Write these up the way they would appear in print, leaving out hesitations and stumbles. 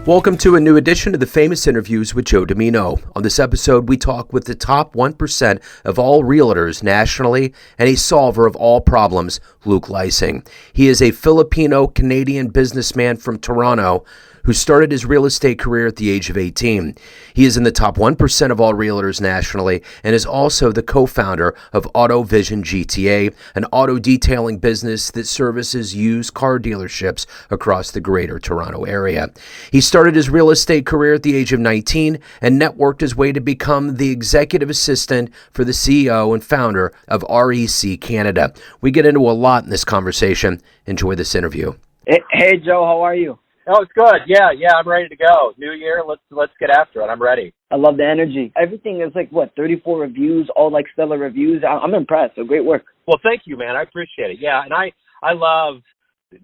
Welcome to a new edition of the Famous Interviews with Joe Dimino. On this episode, we talk with the top 1% of all realtors nationally and a solver of all problems, Luc Lising. He is a Filipino-Canadian businessman from Toronto who started his real estate career at the age of 18. He is in the top 1% of all realtors nationally and is also the co-founder of Auto Vision GTA, an auto detailing business that services used car dealerships across the greater Toronto area. He started his real estate career at the age of 19 and networked his way to become the executive assistant for the CEO and founder of REC Canada. We get into a lot in this conversation. Enjoy this interview. Hey Joe, how are you? Oh, it's good. Yeah, I'm ready to go. New year, let's get after it. I'm ready. I love the energy. Everything is 34 reviews, all stellar reviews. I'm impressed. So great work. Well, thank you, man. I appreciate it. Yeah, and I love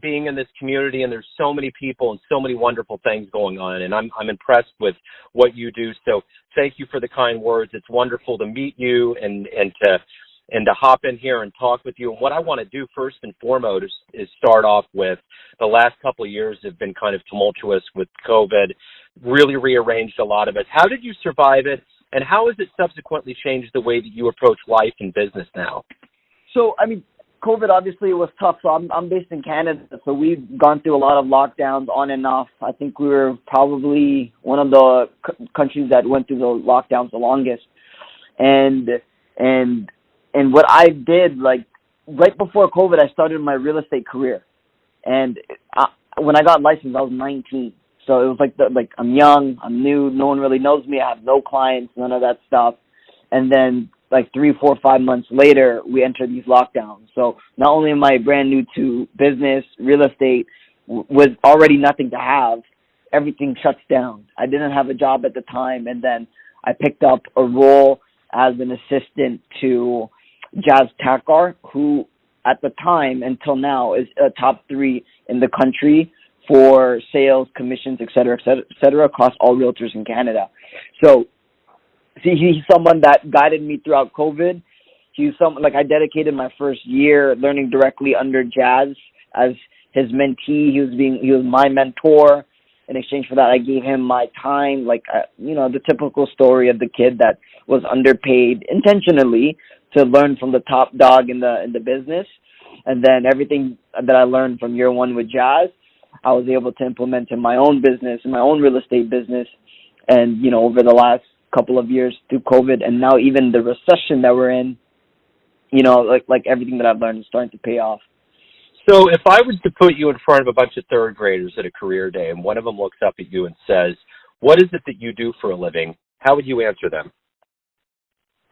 being in this community, and there's so many people and so many wonderful things going on, and I'm impressed with what you do. So thank you for the kind words. It's wonderful to meet you and to hop in here and talk with you. And what I want to do first and foremost is start off with the last couple of years have been kind of tumultuous with COVID, really rearranged a lot of it. How did you survive it, and how has it subsequently changed the way that you approach life and business now? So, COVID obviously was tough. So I'm based in Canada, so we've gone through a lot of lockdowns on and off. I think we were probably one of the countries that went through the lockdowns the longest. And what I did, right before COVID, I started my real estate career. And when I got licensed, I was 19. So it was I'm young, I'm new, no one really knows me, I have no clients, none of that stuff. And then 3, 4, 5 months later, we entered these lockdowns. So not only am I brand new to business, real estate, was already nothing to have, everything shuts down. I didn't have a job at the time, and then I picked up a role as an assistant to Jazz Takar, who at the time until now is a top 3 in the country for sales, commissions, et cetera, across all realtors in Canada. So, see, he's someone that guided me throughout COVID. He's someone, I dedicated my first year learning directly under Jazz as his mentee. He was my mentor. In exchange for that, I gave him my time, the typical story of the kid that was underpaid intentionally to learn from the top dog in the business. And then everything that I learned from year one with Jazz, I was able to implement in my own business, in my own real estate business. And, over the last couple of years through COVID and now even the recession that we're in, everything that I've learned is starting to pay off. So if I was to put you in front of a bunch of third graders at a career day and one of them looks up at you and says, "What is it that you do for a living?" how would you answer them?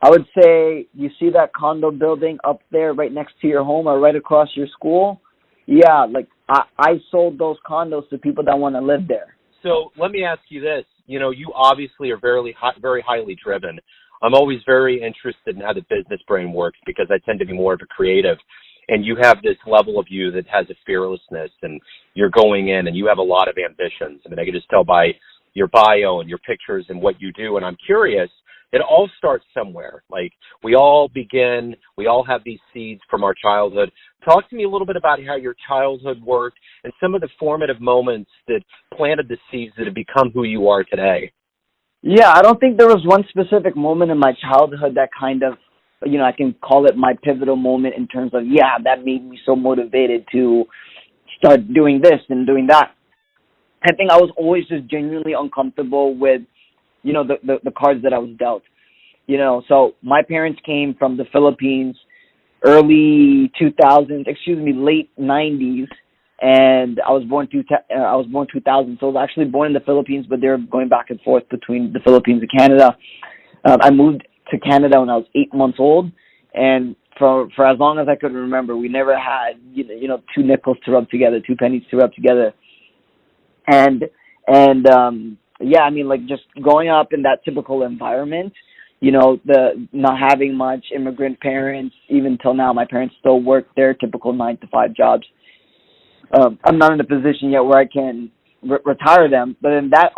I would say, you see that condo building up there right next to your home or right across your school? Yeah, I sold those condos to people that want to live there. So let me ask you this. You obviously are very highly driven. I'm always very interested in how the business brain works because I tend to be more of a creative. And you have this level of you that has a fearlessness, and you're going in and you have a lot of ambitions. I can just tell by your bio and your pictures and what you do. And I'm curious, it all starts somewhere. We all have these seeds from our childhood. Talk to me a little bit about how your childhood worked and some of the formative moments that planted the seeds that have become who you are today. Yeah, I don't think there was one specific moment in my childhood that kind of, I can call it my pivotal moment in terms of, that made me so motivated to start doing this and doing that. I think I was always just genuinely uncomfortable with, the cards that I was dealt. So my parents came from the Philippines, late 90s, and I was born 2000. So I was actually born in the Philippines, but they're going back and forth between the Philippines and Canada. I moved to Canada when I was 8 months old, and for as long as I could remember, we never had 2 nickels to rub together, 2 pennies to rub together, just growing up in that typical environment, the not having much, immigrant parents, even till now, my parents still work their typical 9-to-5 jobs. I'm not in a position yet where I can retire them, but then that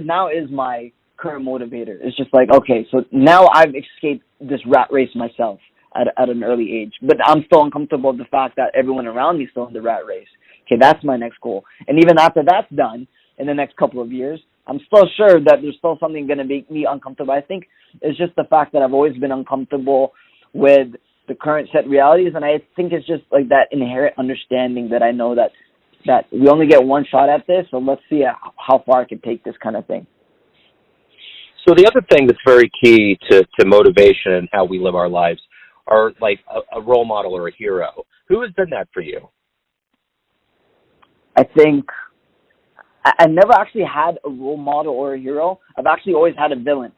now is my current motivator. It's just okay, so now I've escaped this rat race myself at an early age, but I'm still uncomfortable with the fact that everyone around me is still in the rat race. Okay, that's my next goal. And even after that's done, in the next couple of years. I'm still sure that there's still something going to make me uncomfortable. I think it's just the fact that I've always been uncomfortable with the current set realities, and I think it's just like that inherent understanding that I know that we only get one shot at this, so let's see how far I can take this kind of thing. So the other thing that's very key to motivation and how we live our lives are like a role model or a hero. Who has been that for you? I think I never actually had a role model or a hero. I've actually always had a villain.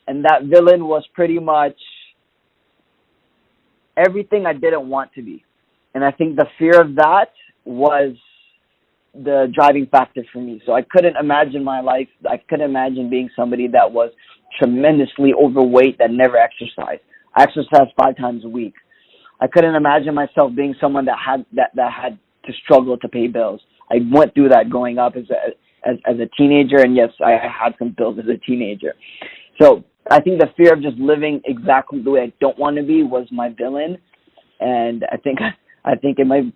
And that villain was pretty much everything I didn't want to be. And I think the fear of that was the driving factor for me. So I couldn't imagine my life. I couldn't imagine being somebody that was tremendously overweight that never exercised. I exercised 5 times a week. I couldn't imagine myself being someone that had to struggle to pay bills. I went through that growing up as a teenager, and yes, I had some bills as a teenager. So I think the fear of just living exactly the way I don't want to be was my villain, and I think it might,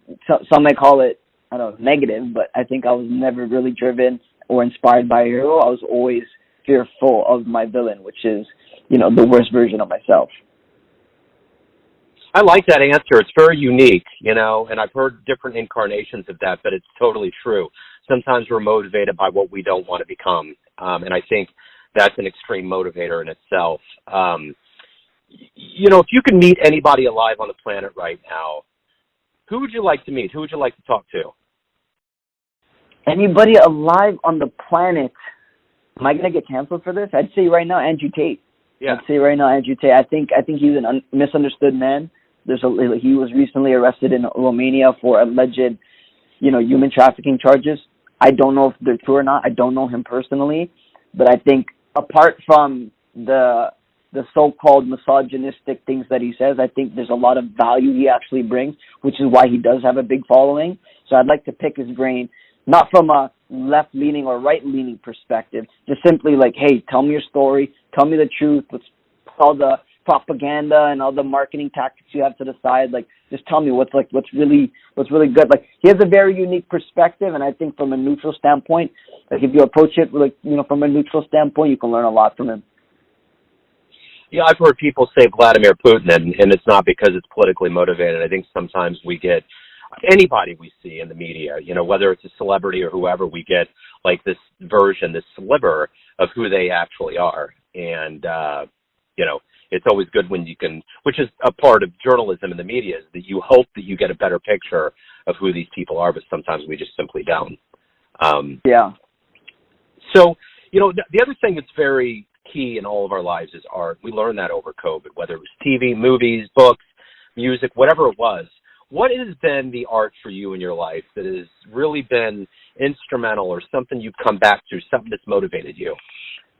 some may call it, I don't know, negative, but I think I was never really driven or inspired by a hero. I was always fearful of my villain, which is, the worst version of myself. I like that answer. It's very unique, and I've heard different incarnations of that, but it's totally true. Sometimes we're motivated by what we don't want to become, and I think that's an extreme motivator in itself. If you could meet anybody alive on the planet right now, who would you like to meet? Who would you like to talk to? Anybody alive on the planet? Am I going to get canceled for this? I'd say right now Andrew Tate. Yeah. I'd say right now Andrew Tate. I think he's a misunderstood man. He was recently arrested in Romania for alleged, human trafficking charges. I don't know if they're true or not. I don't know him personally, but I think apart from the so-called misogynistic things that he says, I think there's a lot of value he actually brings, which is why he does have a big following. So I'd like to pick his brain, not from a left-leaning or right-leaning perspective, just simply like, hey, tell me your story, tell me the truth, let's put all the propaganda and all the marketing tactics you have to the side. Like, just tell me what's really good. Like, he has a very unique perspective, and I think from a neutral standpoint, like if you approach it from a neutral standpoint, you can learn a lot from him. Yeah, I've heard people say Vladimir Putin, and it's not because it's politically motivated. I think sometimes we get anybody we see in the media, whether it's a celebrity or whoever, we get like this version, this sliver of who they actually are. And, it's always good when you can, which is a part of journalism in the media, is that you hope that you get a better picture of who these people are, but sometimes we just simply don't. Yeah. So, the other thing that's very key in all of our lives is art. We learned that over COVID, whether it was TV, movies, books, music, whatever it was. What has been the art for you in your life that has really been instrumental, or something you've come back to, something that's motivated you?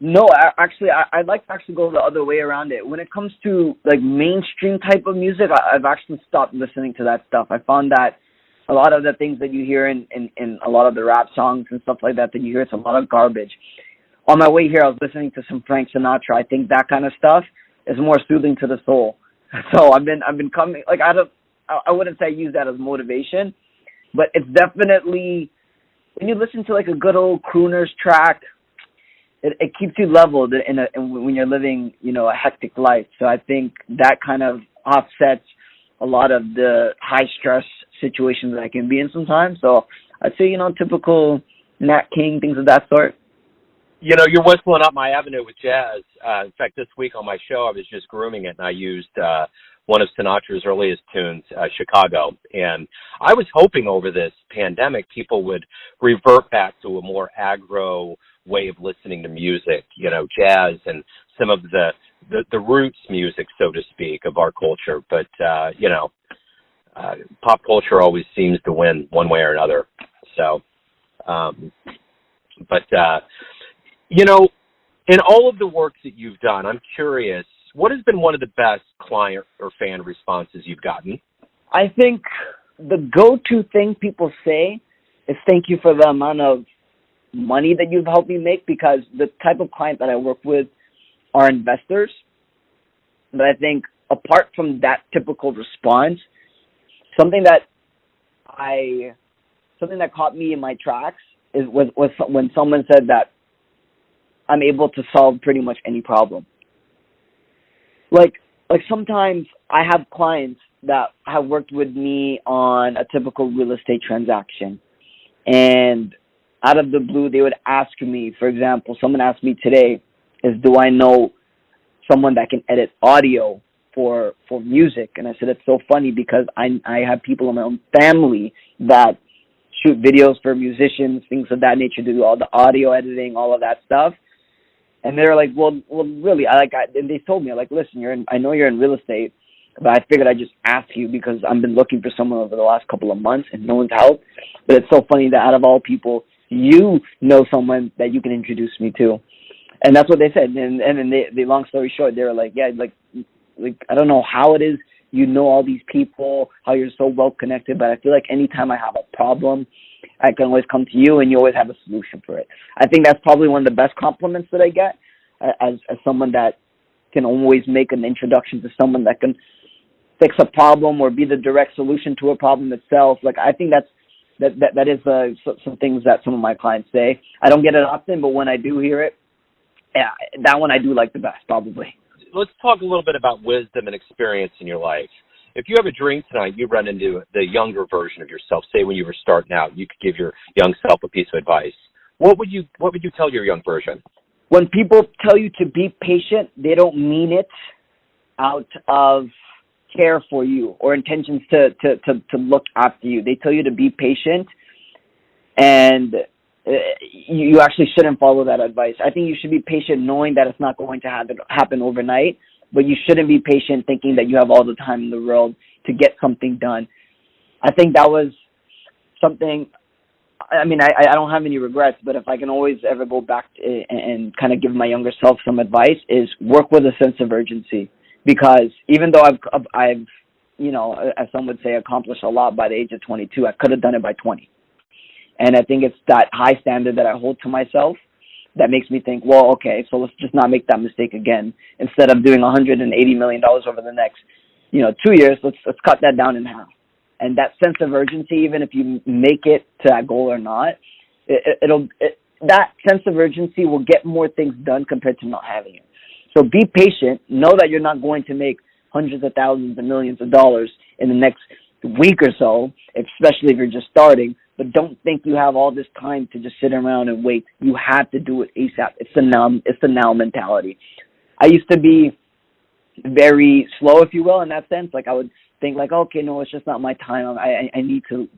No, I'd like to actually go the other way around it. When it comes to like mainstream type of music, I've actually stopped listening to that stuff. I found that a lot of the things that you hear in a lot of the rap songs and stuff like that you hear, it's a lot of garbage. On my way here, I was listening to some Frank Sinatra. I think that kind of stuff is more soothing to the soul. So I've been coming, like, I wouldn't say I use that as motivation, but it's definitely, when you listen to like a good old crooner's track, it keeps you leveled when you're living, a hectic life. So I think that kind of offsets a lot of the high stress situations that I can be in sometimes. So I'd say, typical Nat King, things of that sort. You're whistling up my avenue with jazz. In fact, this week on my show, I was just grooming it, and I used one of Sinatra's earliest tunes, Chicago. And I was hoping over this pandemic, people would revert back to a more aggro way of listening to music, jazz and some of the roots music, so to speak, of our culture. But, pop culture always seems to win one way or another. So, in all of the work that you've done, I'm curious, what has been one of the best client or fan responses you've gotten? I think the go-to thing people say is thank you for the amount of money that you've helped me make, because the type of client that I work with are investors. But I think apart from that typical response, something that caught me in my tracks was when someone said that I'm able to solve pretty much any problem. Like sometimes I have clients that have worked with me on a typical real estate transaction, and out of the blue they would ask me, for example, someone asked me today, do I know someone that can edit audio for music? And I said, it's so funny because I have people in my own family that shoot videos for musicians, things of that nature, to do all the audio editing, all of that stuff. And they're like, well, really, and they told me, like, listen, I know you're in real estate, but I figured I'd just ask you because I've been looking for someone over the last couple of months and no one's helped. But it's so funny that out of all people, you know someone that you can introduce me to. And that's what they said. And then they long story short, they were like, yeah, like I don't know how it is you know all these people, how you're so well connected, but I feel like anytime I have a problem, I can always come to you and you always have a solution for it. I think that's probably one of the best compliments that I get as someone that can always make an introduction to someone that can fix a problem or be the direct solution to a problem itself. Like, I think that is some things that some of my clients say. I don't get it often, but when I do hear it, yeah, that one I do like the best, probably. Let's talk a little bit about wisdom and experience in your life. If you have a dream tonight, you run into the younger version of yourself. Say when you were starting out, you could give your young self a piece of advice. What would you tell your young version? When people tell you to be patient, they don't mean it out of care for you or intentions to look after you. They tell you to be patient, and you actually shouldn't follow that advice. I think you should be patient knowing that it's not going to happen overnight, but you shouldn't be patient thinking that you have all the time in the world to get something done. I think that was something, I mean, I don't have any regrets, but if I can always ever go back and kind of give my younger self some advice, is work with a sense of urgency. Because even though I've you know, as some would say, accomplished a lot by the age of 22, I could have done it by 20. And I think it's that high standard that I hold to myself that makes me think, well, okay, so let's just not make that mistake again. Instead of doing $180 million over the next, 2 years, let's cut that down in half. And that sense of urgency, even if you make it to that goal or not, that sense of urgency will get more things done compared to not having it. So be patient. Know that you're not going to make hundreds of thousands and millions of dollars in the next week or so, especially if you're just starting. But don't think you have all this time to just sit around and wait. You have to do it ASAP. It's the now mentality. I used to be very slow, if you will, in that sense. Like, I would think like, okay, no, it's just not my time. I need to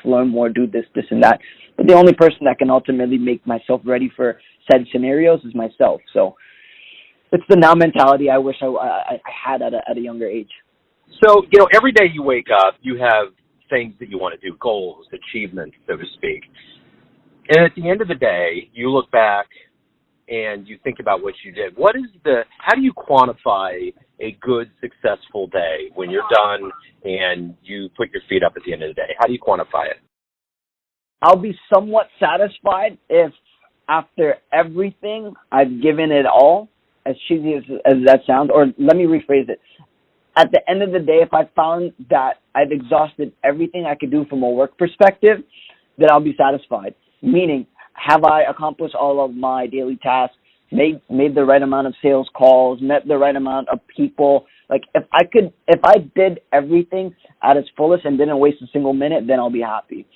learn more, do this, and that. But the only person that can ultimately make myself ready for said scenarios is myself. So it's the now mentality I wish I had at a younger age. So, every day you wake up, you have things that you want to do, goals, achievements, so to speak. And at the end of the day, you look back and you think about what you did. How do you quantify a good, successful day when you're done and you put your feet up at the end of the day? How do you quantify it? I'll be somewhat satisfied if after everything I've given it all, as cheesy as that sounds, or let me rephrase it. At the end of the day, if I found that I've exhausted everything I could do from a work perspective, then I'll be satisfied. Meaning, have I accomplished all of my daily tasks, made the right amount of sales calls, met the right amount of people? Like, if I did everything at its fullest and didn't waste a single minute, then I'll be happy.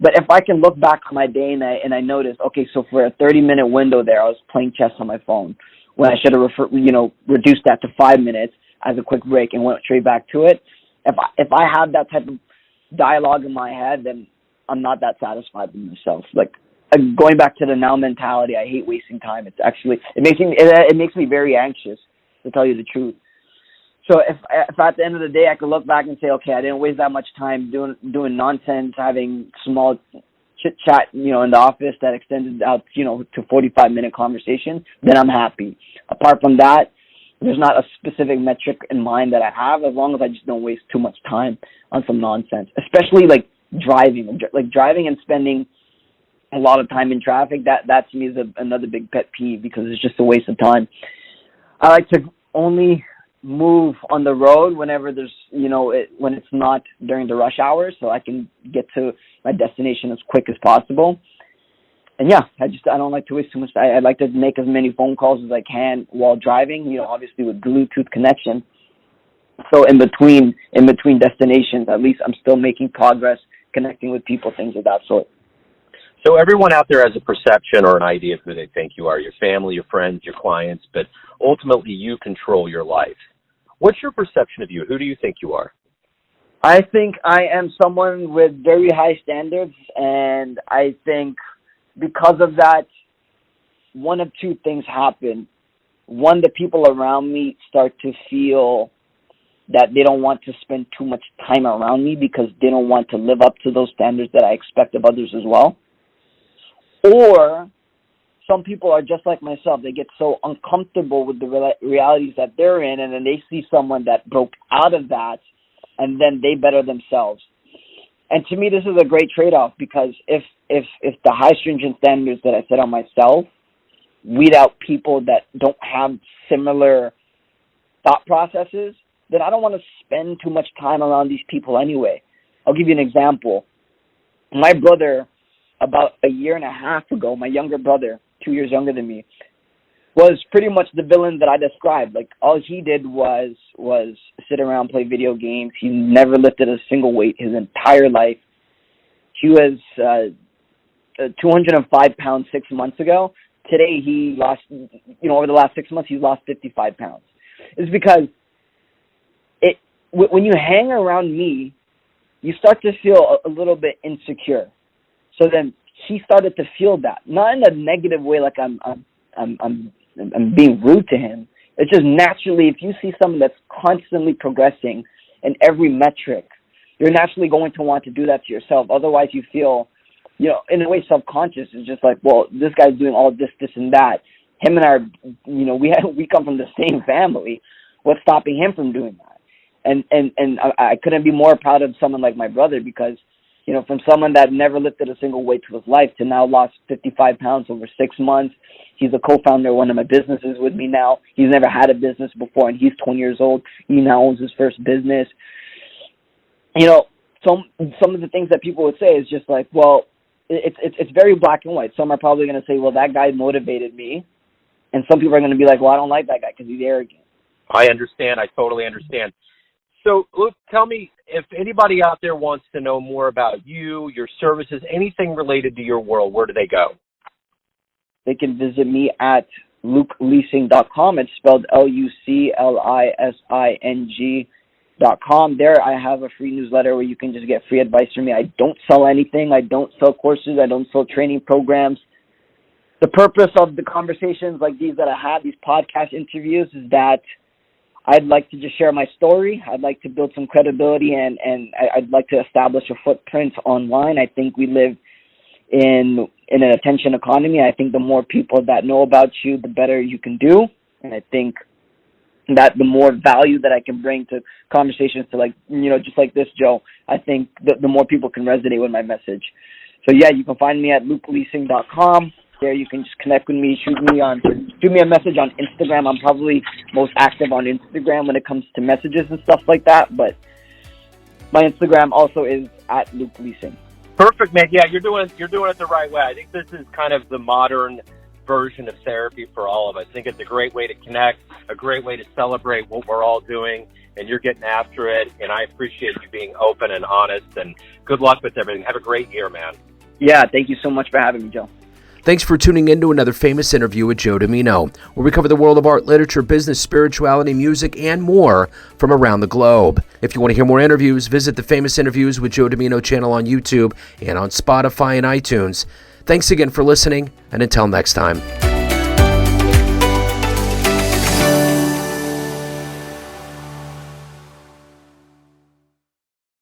But if I can look back on my day and I notice, okay, so for a 30-minute window there, I was playing chess on my phone when I should have reduced that to 5 minutes as a quick break and went straight back to it. If I have that type of dialogue in my head, then I'm not that satisfied with myself. Like, going back to the now mentality, I hate wasting time. It's actually it makes me very anxious, to tell you the truth. So if at the end of the day I could look back and say, okay, I didn't waste that much time doing nonsense, having small chit chat, in the office that extended out, to 45-minute conversations, then I'm happy. Apart from that, there's not a specific metric in mind that I have, as long as I just don't waste too much time on some nonsense, especially like driving and spending a lot of time in traffic. That to me is another big pet peeve, because it's just a waste of time. I like to only move on the road whenever there's, when it's not during the rush hours, so I can get to my destination as quick as possible. yeah, I don't like to waste too much time. I like to make as many phone calls as I can while driving, obviously with Bluetooth connection. So in between destinations, at least I'm still making progress, connecting with people, things of that sort. So everyone out there has a perception or an idea of who they think you are, your family, your friends, your clients, but ultimately you control your life. What's your perception of you? Who do you think you are? I think I am someone with very high standards, and I think because of that, one of two things happen. One, the people around me start to feel that they don't want to spend too much time around me because they don't want to live up to those standards that I expect of others as well. Or some people are just like myself. They get so uncomfortable with the realities that they're in, and then they see someone that broke out of that, and then they better themselves. And to me, this is a great trade-off, because if the high stringent standards that I set on myself weed out people that don't have similar thought processes, then I don't want to spend too much time around these people anyway. I'll give you an example. My brother, about a year and a half ago, my younger brother, 2 years younger than me, was pretty much the villain that I described. Like, all he did was sit around, play video games. He never lifted a single weight his entire life. He was 205 pounds 6 months ago. Today he lost, over the last 6 months, he's lost 55 pounds. It's because when you hang around me, you start to feel a little bit insecure. So then he started to feel that, not in a negative way, like I'm being rude to him. It's just naturally, if you see someone that's constantly progressing in every metric, you're naturally going to want to do that to yourself. Otherwise, you feel, in a way, subconscious. It's just like, well, this guy's doing all this, and that. Him and we come from the same family. What's stopping him from doing that? And I couldn't be more proud of someone like my brother, because from someone that never lifted a single weight to his life to now lost 55 pounds over 6 months. He's a co-founder of one of my businesses with me now. He's never had a business before, and he's 20 years old. He now owns his first business. Some of the things that people would say is just like, well, it's very black and white. Some are probably going to say, well, that guy motivated me. And some people are going to be like, well, I don't like that guy because he's arrogant. I understand. I totally understand. So, Luc, tell me, if anybody out there wants to know more about you, your services, anything related to your world, where do they go? They can visit me at luclising.com. It's spelled LUCLISING.com. There I have a free newsletter where you can just get free advice from me. I don't sell anything. I don't sell courses. I don't sell training programs. The purpose of the conversations like these that I have, these podcast interviews, is that I'd like to just share my story. I'd like to build some credibility, and I'd like to establish a footprint online. I think we live in an attention economy. I think the more people that know about you, the better you can do. And I think that the more value that I can bring to conversations to, like, just like this, Joe, I think the more people can resonate with my message. So yeah, you can find me at luclising.com. There you can just connect with me, shoot me a message on Instagram. I'm probably most active on Instagram when it comes to messages and stuff like that, but my Instagram also is at Luc Lising. Perfect, man. Yeah, you're doing it the right way. I think this is kind of the modern version of therapy for all of us. I think it's a great way to connect, a great way to celebrate what we're all doing, and you're getting after it, and I appreciate you being open and honest, and good luck with everything. Have a great year, man. Yeah, thank you so much for having me, Joe. Thanks for tuning in to another famous interview with Joe Dimino, where we cover the world of art, literature, business, spirituality, music, and more from around the globe. If you want to hear more interviews, visit the Famous Interviews with Joe Dimino channel on YouTube and on Spotify and iTunes. Thanks again for listening, and until next time.